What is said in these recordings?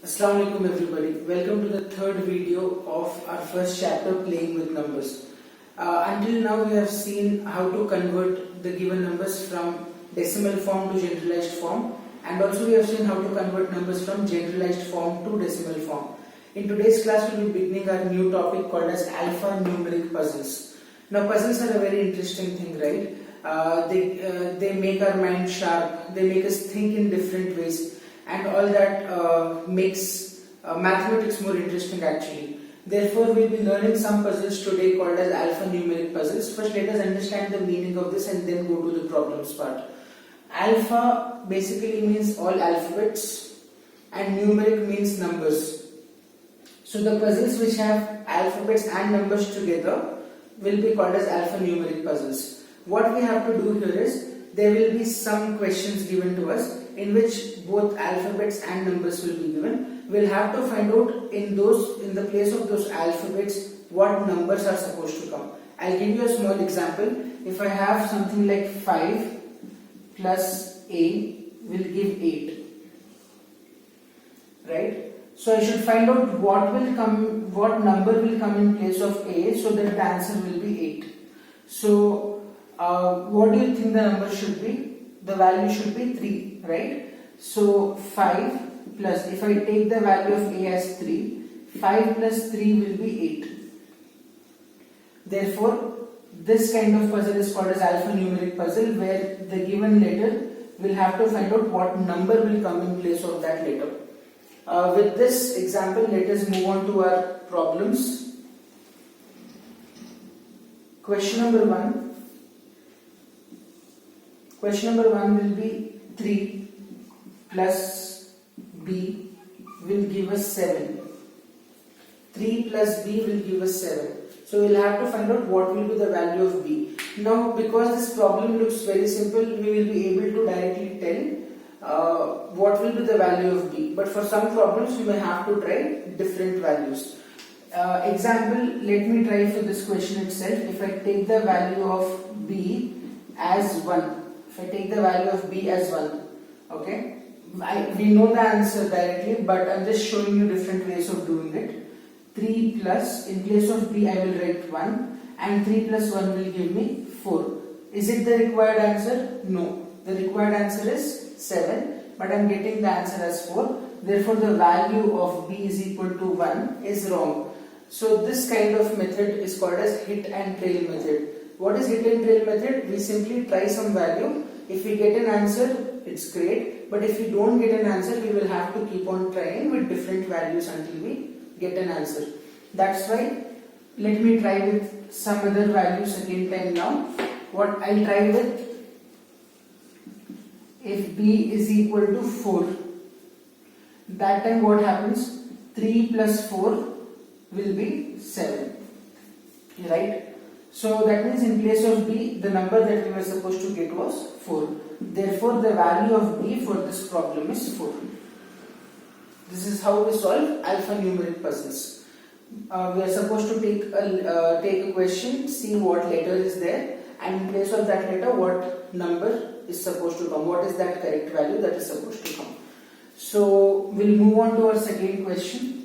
Assalamu alaikum everybody. Welcome to the third video of our first chapter, playing with numbers. Until now we have seen how to convert the given numbers from decimal form to generalized form, and also we have seen how to convert numbers from generalized form to decimal form. In today's class we will be beginning our new topic called as alphanumeric puzzles. Now puzzles are a very interesting thing, right? They make our mind sharp, they make us think in different ways, and all that makes mathematics more interesting actually. Therefore, we will be learning some puzzles today called as alphanumeric puzzles. First, let us understand the meaning of this and then go to the problems part. Alpha basically means all alphabets and numeric means numbers. So the puzzles which have alphabets and numbers together will be called as alphanumeric puzzles. What we have to do here is, there will be some questions given to us in which both alphabets and numbers will be given. We'll have to find out in the place of those alphabets what numbers are supposed to come. I'll give you a small example. If I have something like 5 plus a will give 8, right? So I should find out what number will come in place of a, so that the answer will be 8. So what do you think the number should be? The value should be 3, right? So 5 plus, if I take the value of a as 3, 5 plus 3 will be 8. Therefore, this kind of puzzle is called as alphanumeric puzzle, where the given letter will have to find out what number will come in place of that letter. With this example, let us move on to our problems. Question number 1 will be 3 plus b will give us 7. 3 plus b will give us 7. So we'll have to find out what will be the value of b. Now, because this problem looks very simple, we will be able to directly tell what will be the value of b. But for some problems, we may have to try different values. Example, let me try for this question itself. If I take the value of b as 1, if I take the value of b as 1, okay, we know the answer directly, but I'm just showing you different ways of doing it. 3 plus, in place of b I will write 1, and 3 plus 1 will give me 4. Is it the required answer? No. The required answer is 7, but I'm getting the answer as 4. Therefore, the value of b is equal to 1 is wrong. So this kind of method is called as hit and trail method. What is hit and trail method? We simply try some value. If we get an answer, it's great. But if we don't get an answer, we will have to keep on trying with different values until we get an answer. That's why let me try with some other values second time now. What I'll try with, if b is equal to 4, that time what happens? 3 plus 4 will be 7, right? So that means in place of b, the number that we were supposed to get was 4. Therefore, the value of b for this problem is 4. This is how we solve alphanumeric puzzles. We are supposed to take a question, see what letter is there, and in place of that letter, what number is supposed to come. What is that correct value that is supposed to come? So we'll move on to our second question.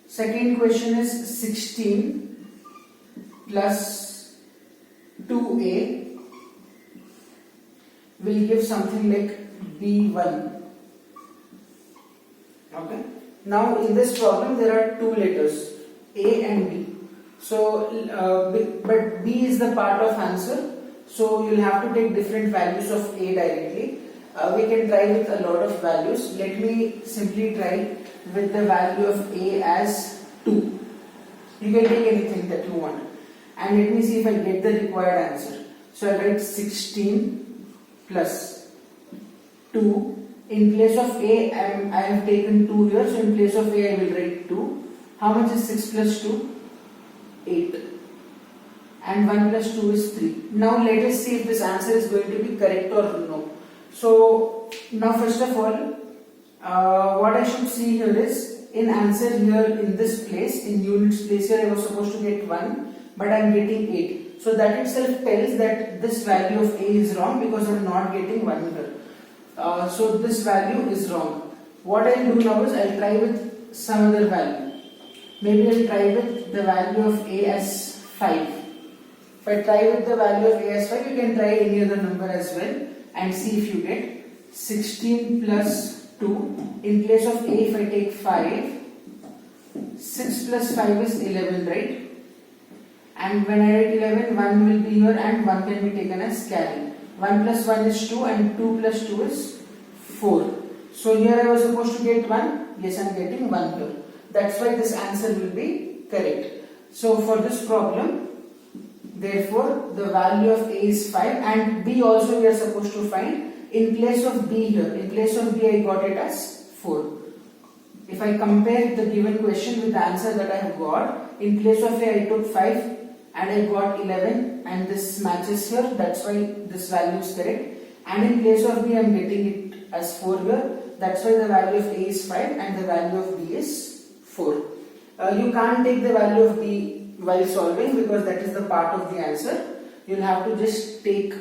Second question is 16 plus 2a will give something like b1. Okay. Now in this problem there are two letters, a and b. So, but b is the part of answer. So you'll have to take different values of a directly. We can try with a lot of values. Let me simply try with the value of a as 2. You can take anything that you want. And let me see if I get the required answer. So I write 16 plus 2. In place of a, I have taken 2 here. So in place of a, I will write 2. How much is 6 plus 2? 8. And 1 plus 2 is 3. Now let us see if this answer is going to be correct or no. So now first of all, what I should see here is, in answer here in this place, in units place here, I was supposed to get 1, but I am getting 8. So that itself tells that this value of a is wrong because I am not getting 1 here. So this value is wrong. What I'll do now is I'll try with some other value. Maybe I'll try with the value of a as 5. If I try with the value of a as 5, you can try any other number as well and see if you get 16 plus 2. In place of a, if I take 5, 6 plus 5 is 11, right? And when I write 11, 1 will be here and 1 can be taken as carry. 1 plus 1 is 2 and 2 plus 2 is 4. So here I was supposed to get 1. Yes, I am getting 1 here. That's why this answer will be correct. So for this problem, therefore the value of a is 5 and b also we are supposed to find. In place of b here, in place of b I got it as 4. If I compare the given question with the answer that I have got, in place of a I took 5 and I got 11 and this matches here, that's why this value is correct. And in place of b I am getting it as 4 here, that's why the value of a is 5 and the value of b is 4. You can't take the value of b while solving because that is the part of the answer. You'll have to just take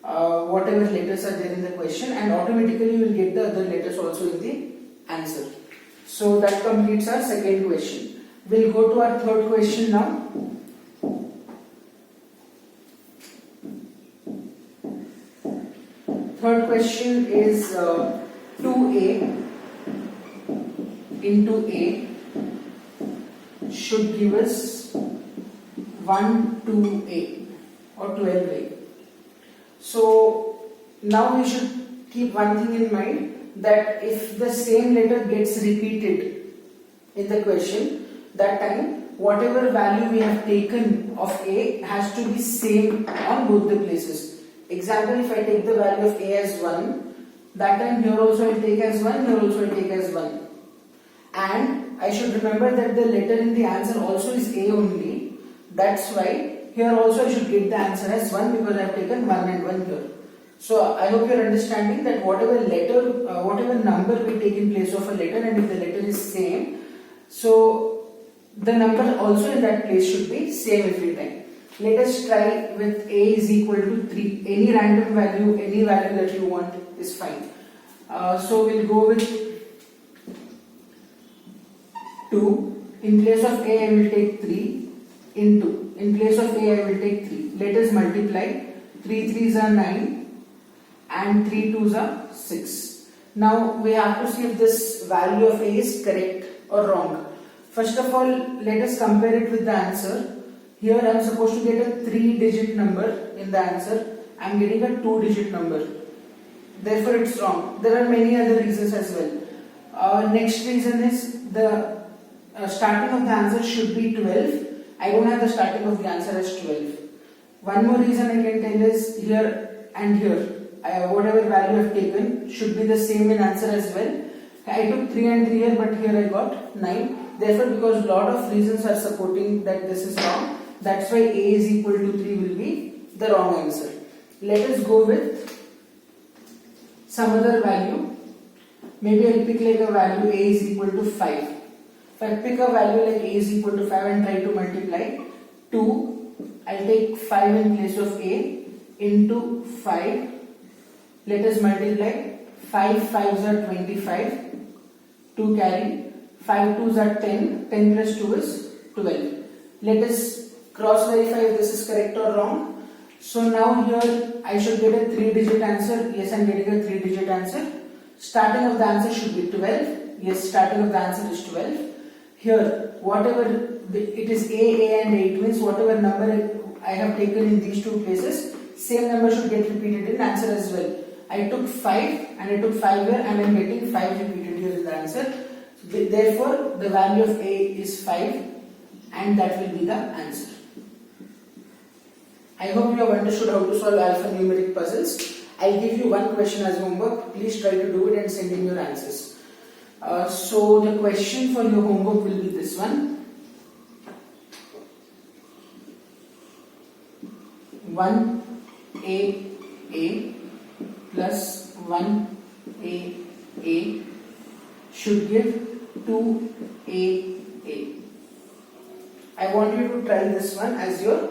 whatever letters are there in the question and automatically you will get the other letters also in the answer. So that completes our second question. We'll go to our third question now. Third question is 2a into a should give us 1 2a or 12a. So now we should keep one thing in mind, that if the same letter gets repeated in the question, that time whatever value we have taken of a has to be same on both the places. Example, if I take the value of a as 1, that time here also I will take as 1, here also I will take as 1. And I should remember that the letter in the answer also is a only. That's why here also I should get the answer as 1 because I have taken 1 and 1 here. So I hope you are understanding that whatever letter, whatever number we take in place of a letter, and if the letter is same, so the number also in that place should be same every time. Let us try with a is equal to 3. Any random value, any value that you want is fine. So we'll go with 2. In place of a I will take 3 into. In place of a I will take 3. Let us multiply. 3 3s are 9 and 3 2s are 6. Now we have to see if this value of a is correct or wrong. First of all, let us compare it with the answer. Here I am supposed to get a 3-digit number in the answer. I am getting a 2-digit number. Therefore it's wrong. There are many other reasons as well. Next reason is the starting of the answer should be 12. I don't have the starting of the answer as 12. One more reason I can tell is here and here. Whatever value I have taken should be the same in answer as well. I took 3 and 3 here, but here I got 9. Therefore, because lot of reasons are supporting that this is wrong, that's why a is equal to 3 will be the wrong answer. Let us go with some other value. Maybe I'll pick like a value a is equal to 5. If I pick a value like a is equal to 5 and try to multiply 2, I'll take 5 in place of a into 5. Let us multiply. 5 5s are 25. 2 carry. 5 2s are 10. 10 plus 2 is 12. Let us cross verify if this is correct or wrong. So now here I should get a 3-digit answer. Yes, I am getting a 3-digit answer. Starting of the answer should be 12. Yes, starting of the answer is 12. Here, whatever it is a and a, it means whatever number I have taken in these two places, same number should get repeated in answer as well. I took 5 and I took 5 here and I am getting 5 repeated here in the answer. Therefore, the value of a is 5 and that will be the answer. I hope you have understood how to solve alphanumeric puzzles. I'll give you one question as homework. Please try to do it and send in your answers. So the question for your homework will be this one. 1a plus 1a should give 2a. I want you to try this one as your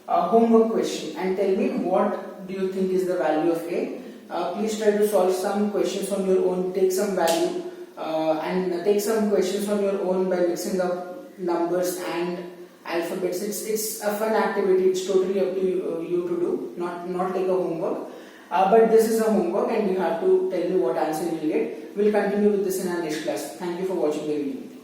homework question and tell me what do you think is the value of a. please try to solve some questions on your own, take some value and take some questions on your own by mixing up numbers and alphabets. It's a fun activity. It's totally up to you to do, not like a homework. But this is a homework and you have to tell me what answer you will get. We'll continue with this in our next class. Thank you for watching the video.